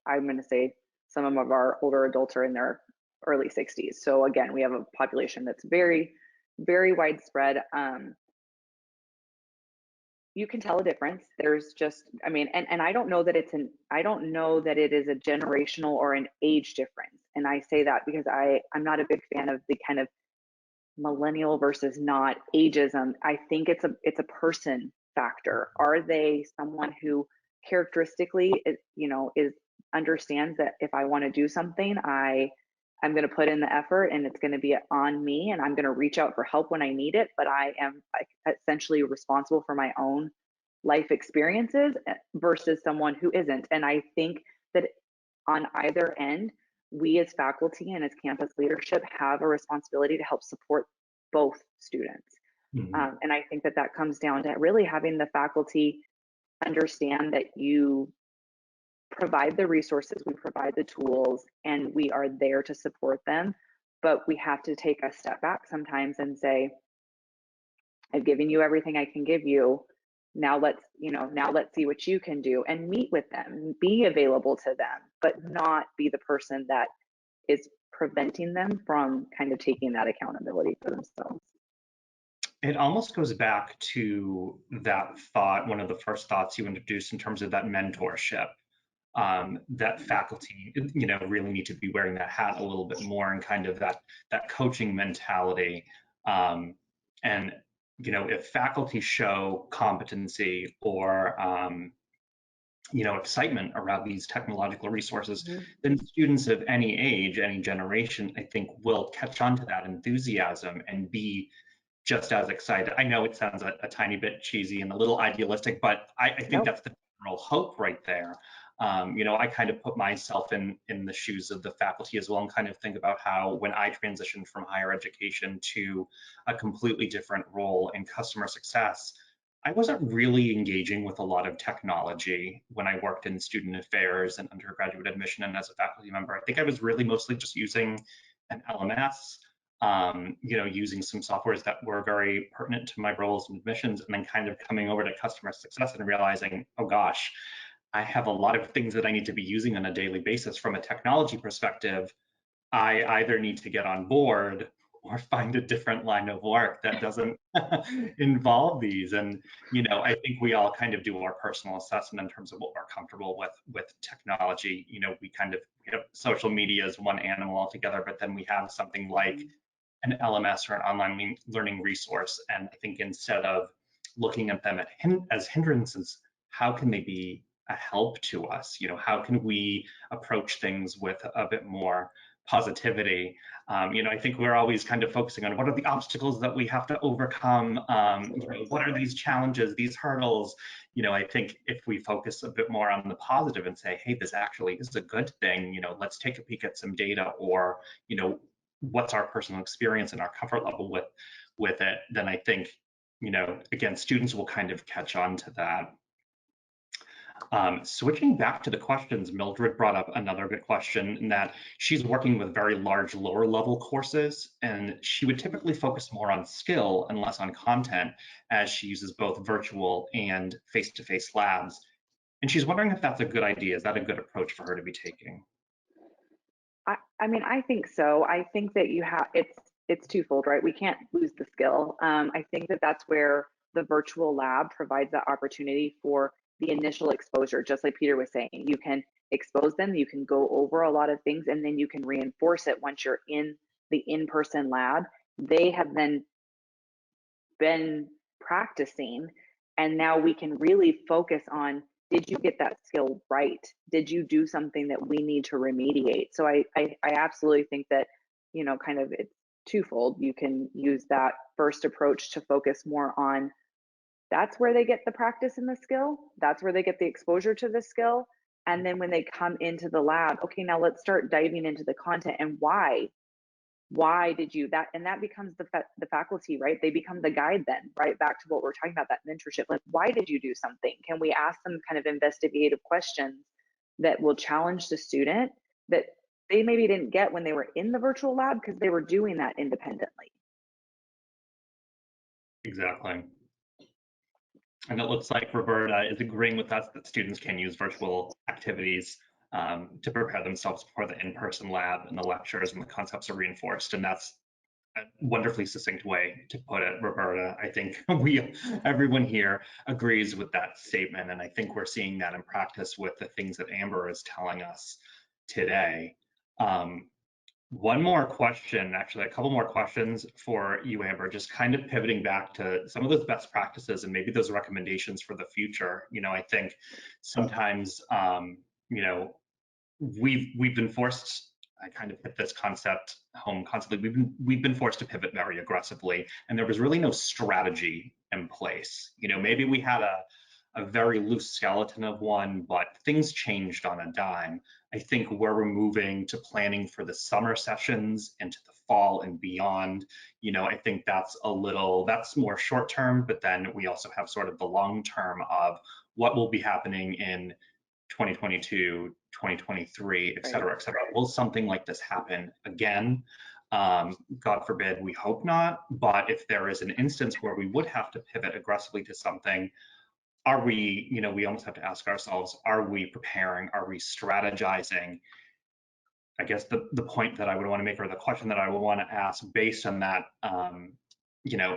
I'm going to say some of our older adults are in their early 60s. So again, we have a population that's very, very widespread. You can tell a difference. There's just, and I don't know that I don't know that it is a generational or an age difference. And I say that because I'm not a big fan of the kind of millennial versus not ageism. I think it's a person factor. Are they someone who characteristically is understands that if I want to do something, I'm going to put in the effort and it's going to be on me and I'm going to reach out for help when I need it, but I am essentially responsible for my own life experiences versus someone who isn't. And I think that on either end, we as faculty and as campus leadership have a responsibility to help support both students. And I think that comes down to really having the faculty understand that you provide the resources, we provide the tools, and we are there to support them. But we have to take a step back sometimes and say, I've given you everything I can give you. Now let's see what you can do, and meet with them, be available to them, but not be the person that is preventing them from kind of taking that accountability for themselves. It almost goes back to that thought, one of the first thoughts you introduced in terms of that mentorship, that faculty, really need to be wearing that hat a little bit more and kind of that coaching mentality. And, if faculty show competency or, excitement around these technological resources, then students of any age, any generation, I think will catch on to that enthusiasm and be just as excited. I know it sounds a tiny bit cheesy and a little idealistic, but I think Nope. that's the general hope right there. I kind of put myself in the shoes of the faculty as well, and kind of think about how when I transitioned from higher education to a completely different role in customer success, I wasn't really engaging with a lot of technology when I worked in student affairs and undergraduate admission and as a faculty member. I think I was really mostly just using an LMS, using some softwares that were very pertinent to my roles in admissions, and then kind of coming over to customer success and realizing, oh gosh, I have a lot of things that I need to be using on a daily basis from a technology perspective. I either need to get on board or find a different line of work that doesn't involve these. And, I think we all kind of do our personal assessment in terms of what we're comfortable with technology. We kind of, social media is one animal altogether, but then we have something like an LMS or an online learning resource. And I think instead of looking at them as hindrances, how can they be a help to us? How can we approach things with a bit more positivity? I think we're always kind of focusing on what are the obstacles that we have to overcome? What are these challenges, these hurdles? I think if we focus a bit more on the positive and say, hey, this actually is a good thing, let's take a peek at some data, or, what's our personal experience and our comfort level with it, then I think, again, students will kind of catch on to that. Switching back to the questions, Mildred brought up another good question in that she's working with very large lower level courses, and she would typically focus more on skill and less on content, as she uses both virtual and face-to-face labs. And she's wondering if that's a good idea. Is that a good approach for her to be taking? I think so. I think that it's twofold, right? We can't lose the skill. I think that that's where the virtual lab provides that opportunity for the initial exposure. Just like Peter was saying, you can expose them, you can go over a lot of things, and then you can reinforce it once you're in the in-person lab. They have then been practicing, and now we can really focus on, did you get that skill right? Did you do something that we need to remediate? So I absolutely think that, kind of it's twofold. You can use that first approach to focus more on, that's where they get the practice and the skill. That's where they get the exposure to the skill. And then when they come into the lab, okay, now let's start diving into the content and why did you that, and that becomes the faculty, right? They become the guide then, right? Back to what we're talking about, that mentorship. Like, why did you do something? Can we ask them kind of investigative questions that will challenge the student that they maybe didn't get when they were in the virtual lab because they were doing that independently? Exactly. And it looks like Roberta is agreeing with us that students can use virtual activities to prepare themselves for the in-person lab and the lectures, and the concepts are reinforced. And that's a wonderfully succinct way to put it, Roberta. I think everyone here agrees with that statement. And I think we're seeing that in practice with the things that Amber is telling us today. One more question, actually, a couple more questions for you, Amber, just kind of pivoting back to some of those best practices and maybe those recommendations for the future. I think sometimes, we've been forced, I kind of hit this concept home constantly, we've been forced to pivot very aggressively, and there was really no strategy in place. Maybe we had a very loose skeleton of one, but things changed on a dime. I think we're moving to planning for the summer sessions into the fall and beyond. I think that's more short term, but then we also have sort of the long term of what will be happening in 2022, 2023, et cetera, et cetera. Will something like this happen again? God forbid, we hope not. But if there is an instance where we would have to pivot aggressively to something, are we, we almost have to ask ourselves, are we preparing? Are we strategizing? I guess the point that I would want to make, or the question that I would want to ask based on that,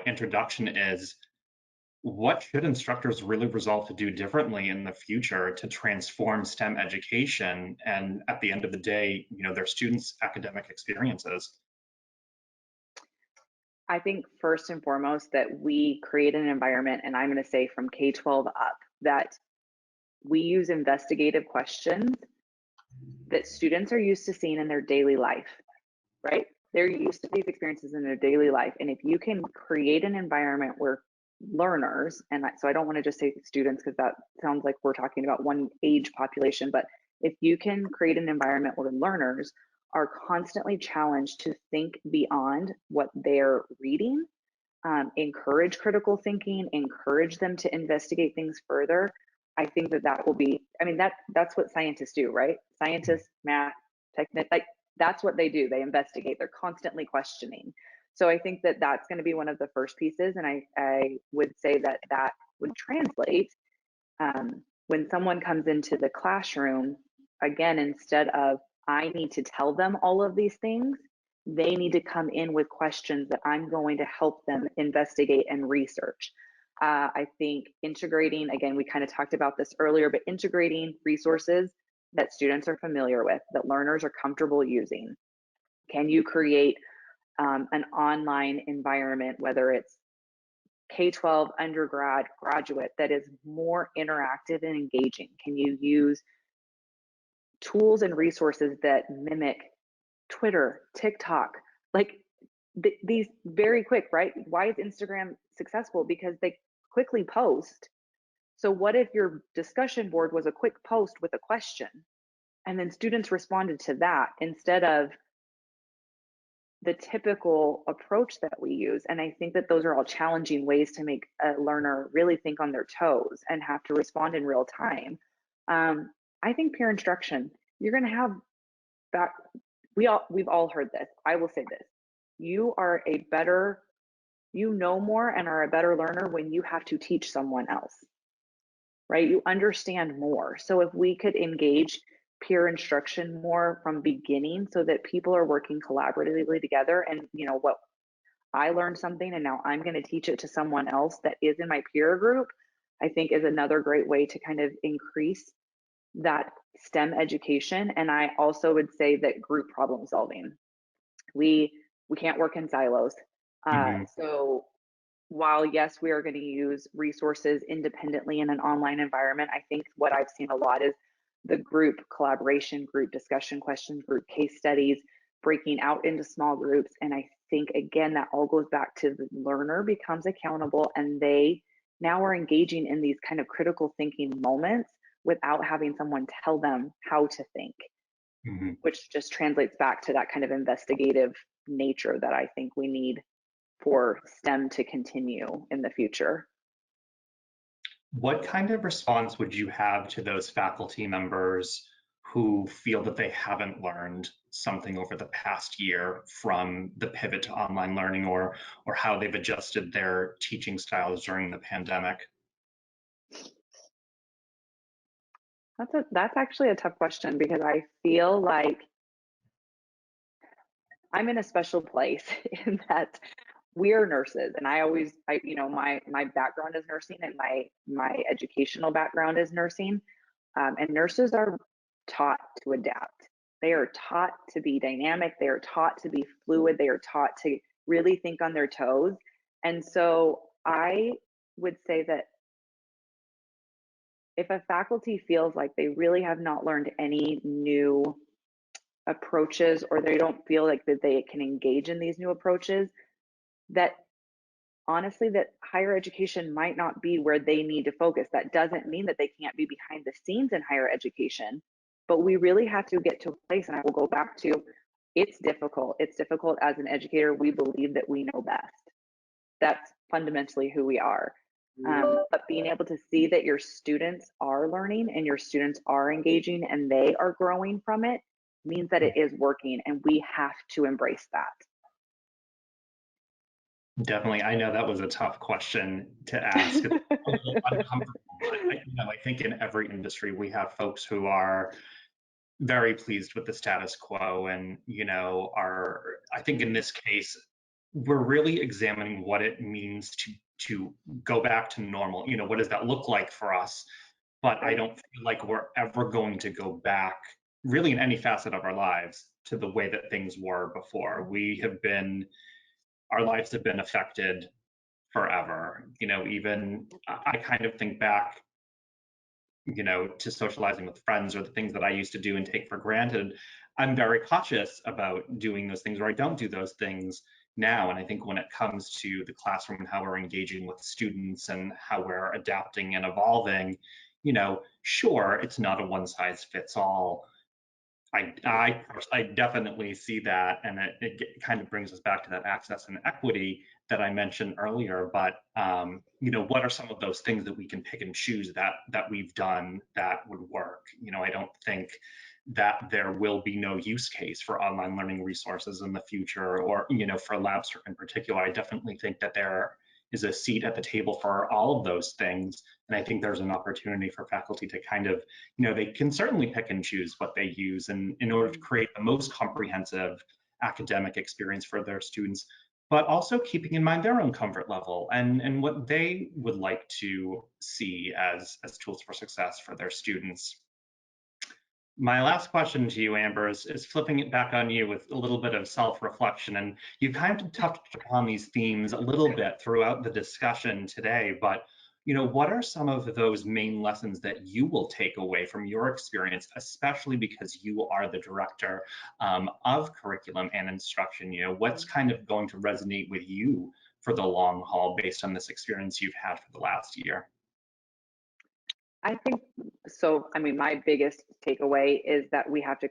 introduction is, what should instructors really resolve to do differently in the future to transform STEM education and, at the end of the day, their students' academic experiences? I think first and foremost that we create an environment, and I'm going to say from K-12 up, that we use investigative questions that students are used to seeing in their daily life, right? they're used to these experiences in their daily life. And if you can create an environment where learners, and so I don't want to just say students because that sounds like we're talking about one age population, but if you can create an environment where learners are constantly challenged to think beyond what they're reading, encourage critical thinking, encourage them to investigate things further, I think that that will be, I mean, that's what scientists do, right? Scientists, math, technique, like that's what they do. They investigate, they're constantly questioning. So I think that that's going to be one of the first pieces. And I would say that that would translate when someone comes into the classroom, again, instead of I need to tell them all of these things, they need to come in with questions that I'm going to help them investigate and research. I think integrating, again, we kind of talked about this earlier, but integrating resources that students are familiar with, that learners are comfortable using. Can you create an online environment, whether it's K-12, undergrad, graduate, that is more interactive and engaging? Can you use tools and resources that mimic Twitter, TikTok, like these very quick, right? Why is Instagram successful? Because they quickly post. So what if your discussion board was a quick post with a question and then students responded to that instead of the typical approach that we use? And I think that those are all challenging ways to make a learner really think on their toes and have to respond in real time. I think peer instruction, you're going to have that. We've all heard this. I will say this. You are a better, you know more and are a better learner when you have to teach someone else, right? You understand more. So if we could engage peer instruction more from beginning so that people are working collaboratively together, and you know what, I learned something and now I'm going to teach it to someone else that is in my peer group, I think is another great way to kind of increase that STEM education. And I also would say that group problem solving, we can't work in silos. So while yes, we are going to use resources independently in an online environment, I think what I've seen a lot is the group collaboration, group discussion questions, group case studies, breaking out into small groups. And I think, again, that all goes back to the learner becomes accountable and they now are engaging in these kind of critical thinking moments without having someone tell them how to think, which just translates back to that kind of investigative nature that I think we need for STEM to continue in the future. What kind of response would you have to those faculty members who feel that they haven't learned something over the past year from the pivot to online learning, or how they've adjusted their teaching styles during the pandemic? That's actually a tough question, because I feel like I'm in a special place in that we are nurses, and my background is nursing, and my educational background is nursing, and nurses are taught to adapt. They are taught to be dynamic. They are taught to be fluid. They are taught to really think on their toes. And so I would say that if a faculty feels like they really have not learned any new approaches, or they don't feel like that they can engage in these new approaches, that honestly, that higher education might not be where they need to focus. That doesn't mean that they can't be behind the scenes in higher education, but we really have to get to a place, and I will go back to, it's difficult. It's difficult as an educator. We believe that we know best. That's fundamentally who we are. But being able to see that your students are learning and your students are engaging and they are growing from it means that it is working, and we have to embrace that. Definitely. I know that was a tough question to ask. It's a little uncomfortable, but I think in every industry we have folks who are very pleased with the status quo, and I think in this case we're really examining what it means to go back to normal. What does that look like for us? But I don't feel like we're ever going to go back, really, in any facet of our lives, to the way that things were before. Our lives have been affected forever. Even I kind of think back, to socializing with friends, or the things that I used to do and take for granted. I'm very cautious about doing those things, or I don't do those things now. And I think when it comes to the classroom and how we're engaging with students and how we're adapting and evolving, sure, it's not a one size fits all. I definitely see that, and it kind of brings us back to that access and equity that I mentioned earlier. But what are some of those things that we can pick and choose that we've done that would work? I don't think that there will be no use case for online learning resources in the future, or for LabStart in particular. I definitely think that there is a seat at the table for all of those things, and I think there's an opportunity for faculty to kind of they can certainly pick and choose what they use in order to create the most comprehensive academic experience for their students, but also keeping in mind their own comfort level and what they would like to see as tools for success for their students. My last question to you, Amber, is flipping it back on you with a little bit of self-reflection. And you kind of touched upon these themes a little bit throughout the discussion today, but what are some of those main lessons that you will take away from your experience, especially because you are the director of curriculum and instruction? What's kind of going to resonate with you for the long haul based on this experience you've had for the last year? I think so. I mean, my biggest takeaway is that we have to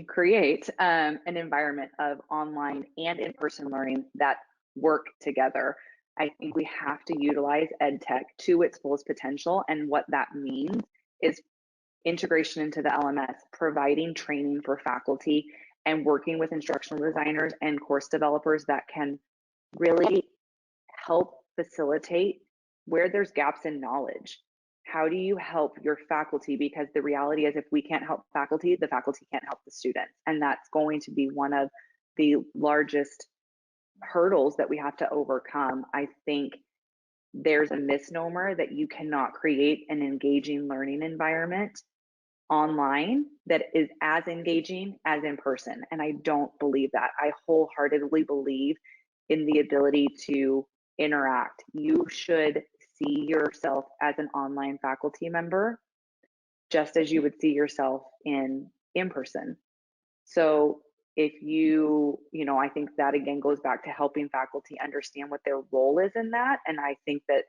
create an environment of online and in-person learning that work together. I think we have to utilize EdTech to its fullest potential, and what that means is integration into the LMS, providing training for faculty, and working with instructional designers and course developers that can really help facilitate where there's gaps in knowledge. How do you help your faculty? Because the reality is, if we can't help faculty, the faculty can't help the students. And that's going to be one of the largest hurdles that we have to overcome. I think there's a misnomer that you cannot create an engaging learning environment online that is as engaging as in person. And I don't believe that. I wholeheartedly believe in the ability to interact. You should see yourself as an online faculty member just as you would see yourself in person. So if I think that again goes back to helping faculty understand what their role is in that. And I think that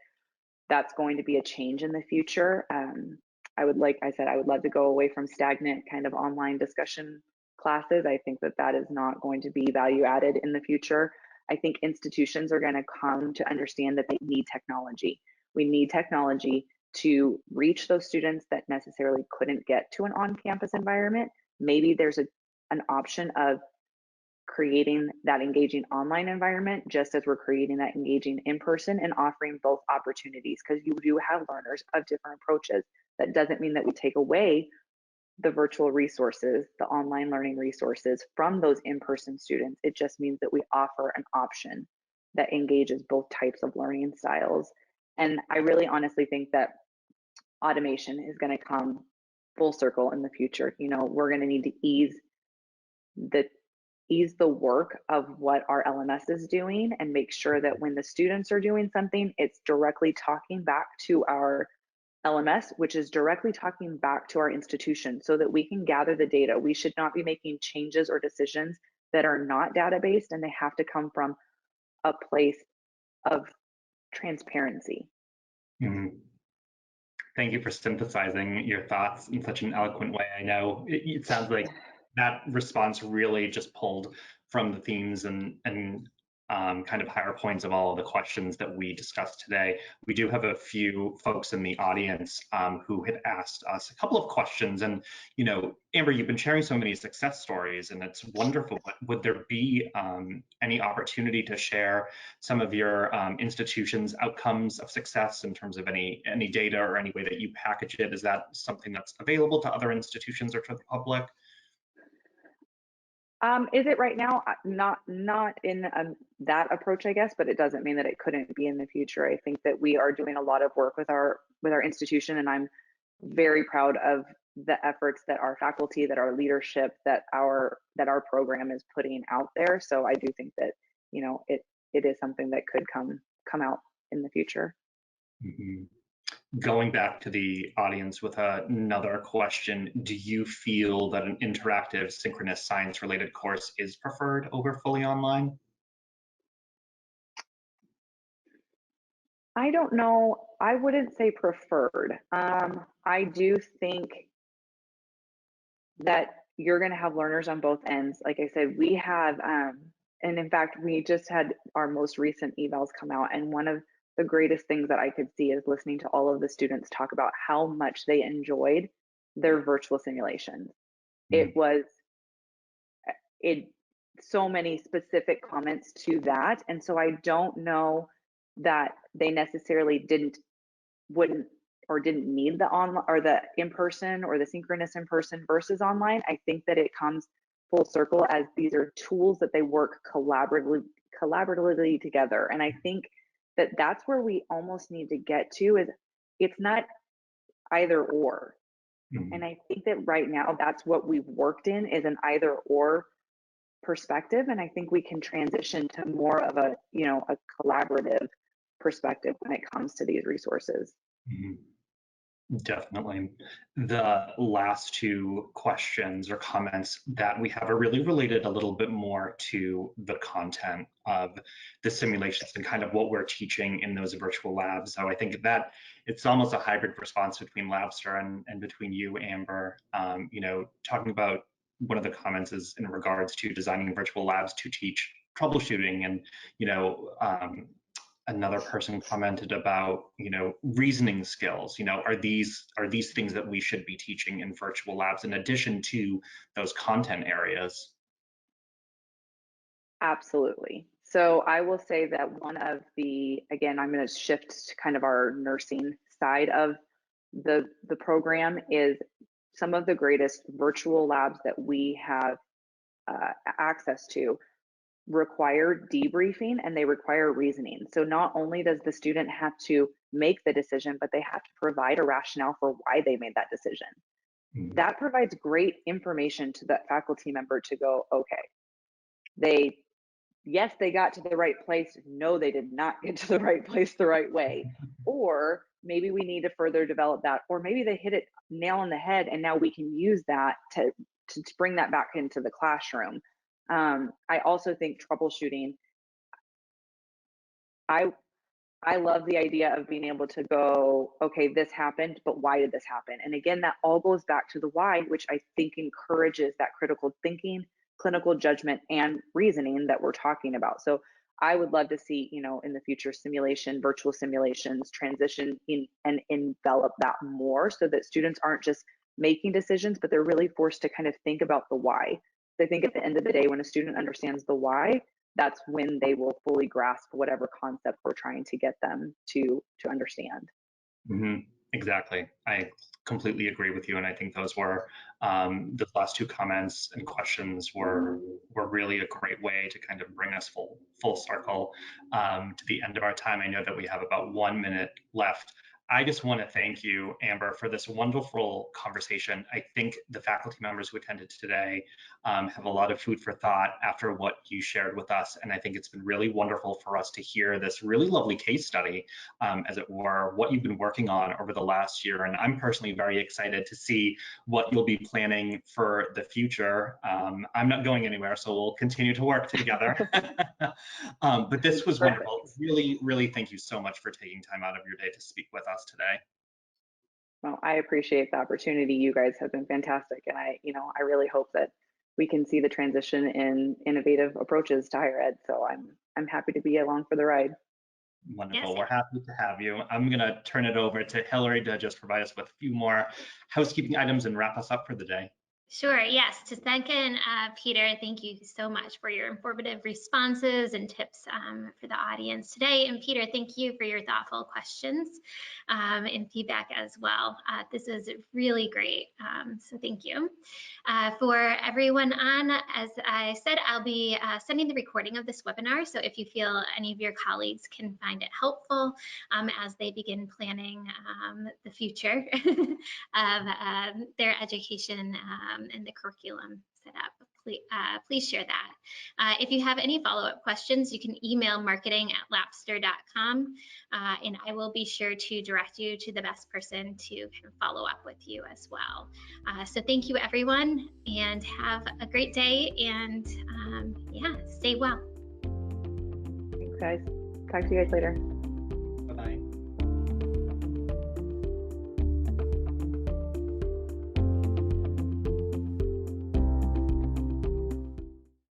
that's going to be a change in the future. I would love to go away from stagnant kind of online discussion classes. I think that is not going to be value added in the future. I think institutions are going to come to understand that they need technology. We need technology to reach those students that necessarily couldn't get to an on-campus environment. Maybe there's an option of creating that engaging online environment just as we're creating that engaging in person, and offering both opportunities, because you do have learners of different approaches. That doesn't mean that we take away the virtual resources, the online learning resources from those in-person students. It just means that we offer an option that engages both types of learning styles. And I really honestly think that automation is going to come full circle in the future. We're going to need to ease the work of what our LMS is doing, and make sure that when the students are doing something, it's directly talking back to our LMS, which is directly talking back to our institution, so that we can gather the data. We should not be making changes or decisions that are not data-based, and they have to come from a place of transparency. Mm-hmm. Thank you for synthesizing your thoughts in such an eloquent way. I know it sounds like that response really just pulled from the themes and kind of higher points of all of the questions that we discussed today. We do have a few folks in the audience who had asked us a couple of questions. And, Amber, you've been sharing so many success stories, and it's wonderful. But would there be any opportunity to share some of your institution's outcomes of success in terms of any data or any way that you package it? Is that something that's available to other institutions or to the public? Is it right now? Not in that approach, I guess, but it doesn't mean that it couldn't be in the future. I think that we are doing a lot of work with our institution, and I'm very proud of the efforts that our faculty, that our leadership, that our program is putting out there. So I do think that it is something that could come out in the future. Mm-hmm. Going back to the audience with another question, do you feel that an interactive synchronous science related course is preferred over fully online? I don't know. I wouldn't say preferred. I do think that you're going to have learners on both ends. Like I said, we have, and in fact, we just had our most recent evals come out, and one of the greatest things that I could see is listening to all of the students talk about how much they enjoyed their virtual simulations. It was so many specific comments to that, and so I don't know that they necessarily wouldn't or didn't need the online or the in-person or the synchronous in-person versus online. I think that it comes full circle as these are tools that they work collaboratively together. And I think that that's where we almost need to get to, is it's not either or. And I think that right now that's what we've worked in, is an either or perspective. And I think we can transition to more of a, a collaborative perspective when it comes to these resources. Definitely. The last two questions or comments that we have are really related a little bit more to the content of the simulations and kind of what we're teaching in those virtual labs. So I think that it's almost a hybrid response between Labster and between you, Amber. Talking about one of the comments is in regards to designing virtual labs to teach troubleshooting, and another person commented about, reasoning skills. Are these things that we should be teaching in virtual labs in addition to those content areas? Absolutely. So I will say that one of again, I'm going to shift to kind of our nursing side of the program, is some of the greatest virtual labs that we have access to require debriefing, and they require reasoning. So not only does the student have to make the decision, but they have to provide a rationale for why they made that decision. That provides great information to that faculty member to go, okay, yes, they got to the right place. No, they did not get to the right place the right way. Or maybe we need to further develop that, or maybe they hit it nail on the head, and now we can use that to bring that back into the classroom. I also think troubleshooting, I love the idea of being able to go, okay, this happened, but why did this happen? And again, that all goes back to the why, which I think encourages that critical thinking, clinical judgment, and reasoning that we're talking about. So I would love to see, in the future, virtual simulations transition in and envelop that more, so that students aren't just making decisions, but they're really forced to kind of think about the why. I think at the end of the day, when a student understands the why, that's when they will fully grasp whatever concept we're trying to get them to understand. Exactly. I completely agree with you, and I think those were the last two comments and questions were really a great way to kind of bring us full circle to the end of our time. I know that we have about 1 minute left. I just want to thank you, Amber, for this wonderful conversation. I think the faculty members who attended today have a lot of food for thought after what you shared with us. And I think it's been really wonderful for us to hear this really lovely case study, as it were, what you've been working on over the last year. And I'm personally very excited to see what you'll be planning for the future. I'm not going anywhere, so we'll continue to work together. But this was wonderful. Really, really thank you so much for taking time out of your day to speak with us today. Well, I appreciate the opportunity. You guys have been fantastic, and I really hope that we can see the transition in innovative approaches to higher ed. So I'm happy to be along for the ride. Wonderful. Yes. We're happy to have you. I'm going to turn it over to Hillary to just provide us with a few more housekeeping items and wrap us up for the day. Sure, yes. To second, Peter, thank you so much for your informative responses and tips for the audience today. And Peter, thank you for your thoughtful questions and feedback as well. This is really great, so thank you. For everyone on, as I said, I'll be sending the recording of this webinar, so if you feel any of your colleagues can find it helpful as they begin planning the future of their education and the curriculum set up. please share that. If you have any follow-up questions, you can email marketing@lapster.com, and I will be sure to direct you to the best person to kind of follow up with you as well. So thank you, everyone, and have a great day, and yeah, stay well. Thanks, guys. Talk to you guys later.